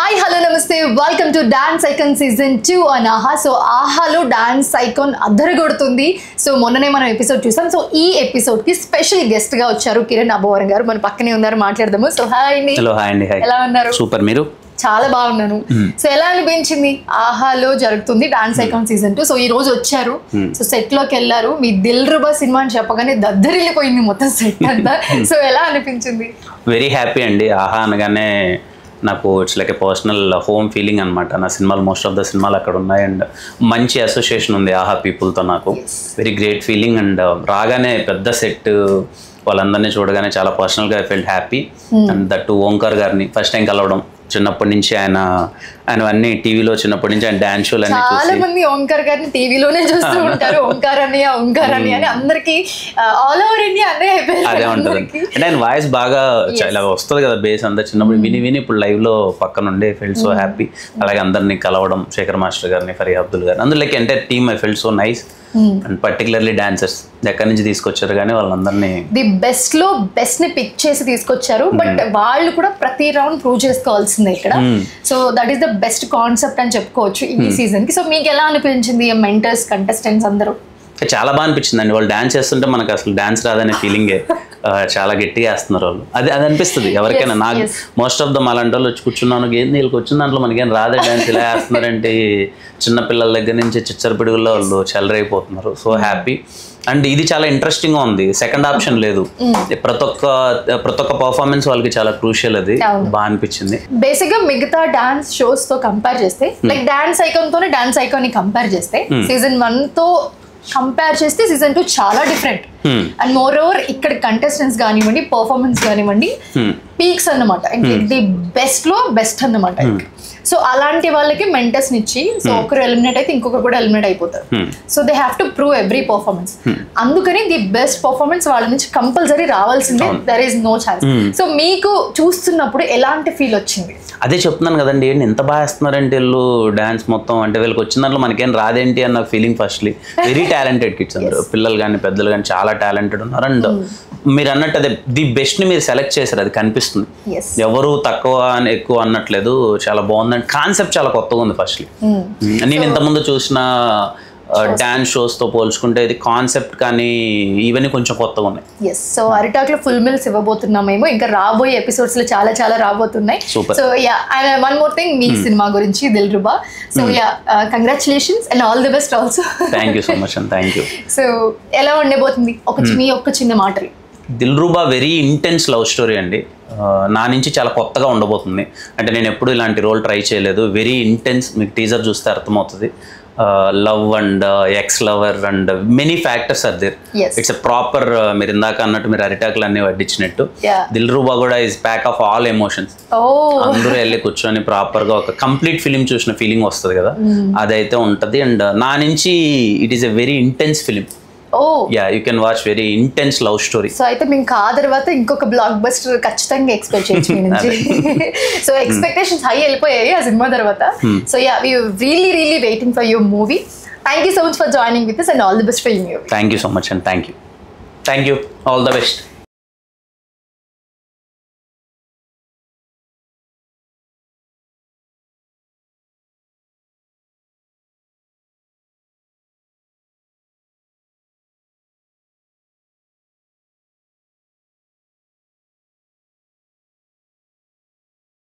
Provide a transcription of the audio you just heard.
Hi hello నమస్తే welcome to dance icon season 2 on ఆహా. So ఆహాలో డాన్స్ ఐకాన్ అద్దరగొడుతుంది. సో మొన్ననే మనం ఎపిసోడ్ చూసాం. సో ఈ ఎపిసోడ్ కి స్పెషల్ గెస్ట్ గా వచ్చారు కిరణ్ అబ్బవరం గారు. మన పక్కనే ఉన్నారు, మాట్లాడదాము. సో హాయ్ అండి. హలో హాయ్ అండి. ఎలా ఉన్నారు? సూపర్. మీరు? చాలా బాగున్నాను. సో ఎలా అనిపించింది? ఆహాలో జరుగుతుంది డాన్స్ ఐకాన్ సీజన్ 2. సో ఈ రోజు వచ్చారు. సో సెట్ లోకి వెళ్ళారు. మీ దిల్ రుబా సినిమా అని చెప్పగానే దద్దరిల్లిపోయింది మొత్తం సెట్ అంతా. సో ఎలా అనిపించింది? వెరీ హ్యాపీ అండి. ఆహా అనగానే నాకు it's like A personal home feeling అనమాట. నా సినిమాలు మోస్ట్ ఆఫ్ ద సినిమాలు అక్కడ ఉన్నాయి అండ్ మంచి అసోసియేషన్ ఉంది ఆహా పీపుల్తో. నాకు వెరీ గ్రేట్ ఫీలింగ్ అండ్ రాగానే పెద్ద సెట్ వాళ్ళందరినీ చూడగానే చాలా పర్సనల్గా I felt happy. And that Omkar గారిని ఫస్ట్ టైం కలవడం. చిన్నప్పటి నుంచి ఆయన అన్ని టీవీలో చిన్నప్పటి నుంచి ఆయన డాన్స్ షోలు అన్ని చాలా మంది ఓంకార్ గారిని టీవీలోనే చూస్తూ ఉంటారు. ఓంకార్ అని అని అందరికి ఆల్ ఓవర్ ఇండియా అదే ఉంటుంది. అంటే ఆయన వాయిస్ బాగా ఇలా వస్తుంది కదా, బేస్ అంతా చిన్నప్పుడు విని ఇప్పుడు లైవ్ లో పక్కన ఉండే ఫెల్ట్ సో హ్యాపీ. అలాగే అందరినీ కలవడం, శేఖర్ మాస్టర్ గారిని, ఫరీ అబ్దుల్ గారిని, అందులో like entire team I felt so nice. And particularly dancers ఎక్కడి నుంచి తీసుకొచ్చారు కానీ వాళ్ళందరినీ ది బెస్ట్ లో బెస్ట్ ని పిక్ చేసి తీసుకొచ్చారు. బట్ వాళ్ళు కూడా ప్రతి రౌండ్ ప్రూవ్ చేసుకోవాల్సిందే ఇక్కడ. So that is the best concept అని చెప్పుకోవచ్చు ఈ సీజన్ కి. సో మీకు ఎలా అనిపించింది మెంటర్స్, కంటెస్టెంట్స్ అందరూ? చాలా బాగా అనిపించింది అండి. వాళ్ళు డాన్స్ చేస్తుంటే మనకు అసలు డాన్స్ రాదనే ఫీలింగే. చాలా గట్టిగా వేస్తున్నారు వాళ్ళు. అది అనిపిస్తుంది ఎవరికైనా. నాకు మోస్ట్ ఆఫ్ ద అలాంటి వాళ్ళు వచ్చి కూర్చున్నాను, ఏంది వీళ్ళకి వచ్చిన దాంట్లో మనకేం రాదే డాన్స్, ఇలా వేస్తున్నారంటే చిన్నపిల్లల దగ్గర నుంచి చిచ్చర పిడుగుల్లో వాళ్ళు చెలరైపోతున్నారు. So happy. అండ్ ఇది చాలా ఇంట్రెస్టింగ్ గా ఉంది. సెకండ్ ఆప్షన్ లేదు. ప్రతి ఒక్క పర్ఫార్మెన్స్ వాళ్ళకి చాలా క్రూషియల్. అది బాగా అనిపించింది. బేసిక్ గా మిగతా డాన్స్ షోస్ తో కంపేర్ చేస్తే, లైక్ డాన్స్ ఐకాన్ తోనే డాన్స్ ఐకాన్ ని కంపేర్ చేస్తే, సీజన్ 1 తో కంపేర్ చేస్తే సీజన్ 2 చాలా డిఫరెంట్. అండ్ మోర్ ఓవర్ ఇక్కడ కంటెస్టెంట్స్ కానివ్వండి, పర్ఫార్మెన్స్ కానివ్వండి, పీక్స్ అన్నమాట. ది బెస్ట్ లో బెస్ట్ అన్నమాట. సో అలాంటి వాళ్ళకి మెంటర్స్ ఇచ్చి, సో ఒకరు ఎలిమినేట్ అయితే ఇంకొకరు కూడా ఎలిమినేట్ అయిపోతారు. So they have to prove every performance. అందుకని ది బెస్ట్ పర్ఫార్మెన్స్ వాళ్ళ నుంచి కంపల్సరీ రావాల్సిందే. There is no chance. So మీకు చూస్తున్నప్పుడు ఎలాంటి ఫీల్ వచ్చింది? అదే చెప్తున్నాను కదండి, ఏంటి ఎంత బాగా వేస్తున్నారంటే వీళ్ళు డాన్స్ మొత్తం. అంటే వీళ్ళకి వచ్చిన దాంట్లో మనకేం రాదేంటి అన్న feeling firstly. Very talented kids అందరు, పిల్లలు కానీ పెద్దలు కానీ చాలా టాలెంటెడ్ ఉన్నారు. అండ్ మీరు అన్నట్టు అదే ది బెస్ట్ ని మీరు సెలెక్ట్ చేశారు, అది కనిపిస్తుంది. ఎవరు తక్కువ ఎక్కువ అన్నట్లేదు. చాలా బాగుంది. కాన్సెప్ట్ చాలా కొత్తగా ఉంది ఫస్ట్లీ. నేను ఇంతకుముందు చూసిన డాన్స్ షోస్ తో పోల్చుకుంటే ఇది కాన్సెప్ట్ కానీ ఇవన్నీ కొంచెం కొత్తగా ఉన్నాయి. సో అరిటాక్ లో ఫుల్ మిల్స్ ఇవ్వబోతున్నామేమో. ఇంకా రాబోయే ఎపిసోడ్స్ లో చాలా చాలా రాబోతున్నాయి. So yeah, one more thing, మీ సినిమా గురించి Dil Ruba. So yeah, congratulations and all the best also. Thank you so much and thank you. So ఎలా ఉండబోతుంది మీ ఒక్క చిన్న మాటలు? Dil Ruba very intense love story అండి. నా నుంచి చాలా కొత్తగా ఉండబోతుంది. అంటే నేను ఎప్పుడు ఇలాంటి రోల్ ట్రై చేయలేదు. Very intense. మీకు టీజర్ చూస్తే అర్థమవుతుంది. Love and ex lover and many factors are there. It's a proper, మీరు ఇందాక అన్నట్టు మీరు అరిటాకులు అన్ని వడ్డించినట్టు, దిల్ రుబా కూడా is pack of all emotions. అందరూ వెళ్ళి కూర్చొని ప్రాపర్ గా ఒక కంప్లీట్ ఫిలిం చూసిన ఫీలింగ్ వస్తుంది కదా, అదైతే ఉంటది. అండ్ నా నుంచి it is a very intense film. Yeah, you can watch. Very intense love story. So అయితే మీకు ఆ తర్వాత ఇంకొక బ్లాక్ బస్టర్ ఖచ్చితంగా ఎక్స్పెక్ట్ చేయొచ్చు మీ నుంచి. సో ఎక్స్పెక్టేషన్స్ హై వెళ్ళిపోయాయి ఆ సినిమా తర్వాత. So ya, we really waiting for your movie. Thank you so much for joining with us and all the best for your movie. Thank you so much and thank you. All the best.